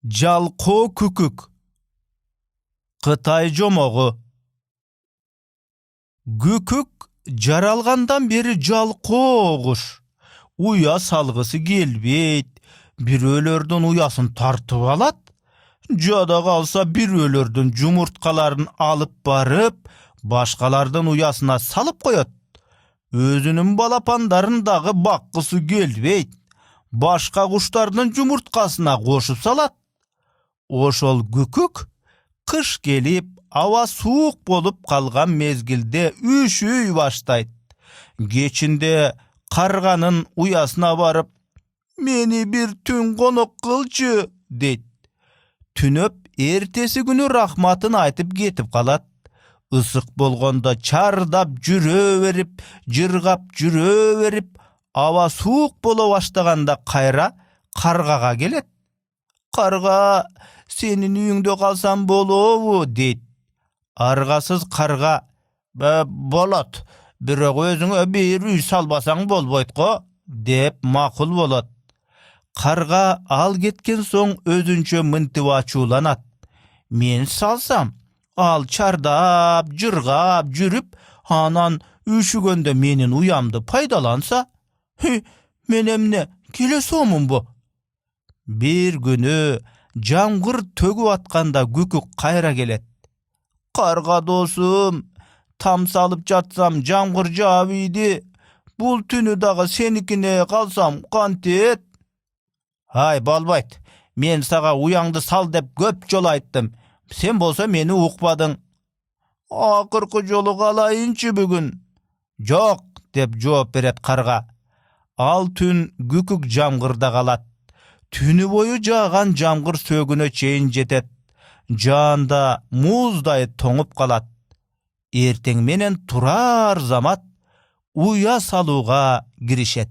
Жалқоо күкүк. Қытай жомоғу. Күкүк жаралғандан бері жалқоо құш. Уя салғысы келбейт. Бирөөлөрдүн уясын тартып алат. Жада қалса бирөөлөрдүн жумурткаларын алып барып, башкалардын уясына салып коет. Өзүнүн балапандарын дагы баккысы келбейт. Башка куштардын жумурткасына кошуп салат. Ошол күкүк кыш келип, аба суук болуп калган мезгилде үшүй баштайт. Кечинде карганын уясына барып, "Мени бир түн конок кылчы" дейт. Түнөп эртеси күнү рахматын айтып кетип калат. Ысык болгондо чардап жүрө берип, жыргап жүрө берип, аба суук боло баштаганда кайра каргага келет. "Карга, сенин үйүңдө калсам болобу?" дейт. Аргасыз карга, "Болот, бирок өзүңө бир үй салбасаң болбойт го" деп макул болот. Карга ал кеткен соң өзүнчө мынтип ачууланат. "Мен салсам, ал чардап, жыргап жүрүп, анан үшүгөндө менин уямды пайдаланса, мен эмне келе соомунбу?" Бир күнү жамгыр төгүп атканда күкүк кайра келет. "Карга досум, там салып жатсам жамгыр жаап ийди. Бул түнү дагы сеникине калсам кантет?" "Ай, болбойт. Мен сага уяңды сал деп көп жолу айттым. Сен болсо мени укпадың." "Акыркы жолу калайынчы бүгүн?" "Жок" деп жооп берет карга. Ал түн күкүк жамгырда калат. Түнү бою жааган жамгыр сөгүнө чейин жетет. Жаанда муздай тоңуп калат. Эртең менен турар замат уя салууга киришет.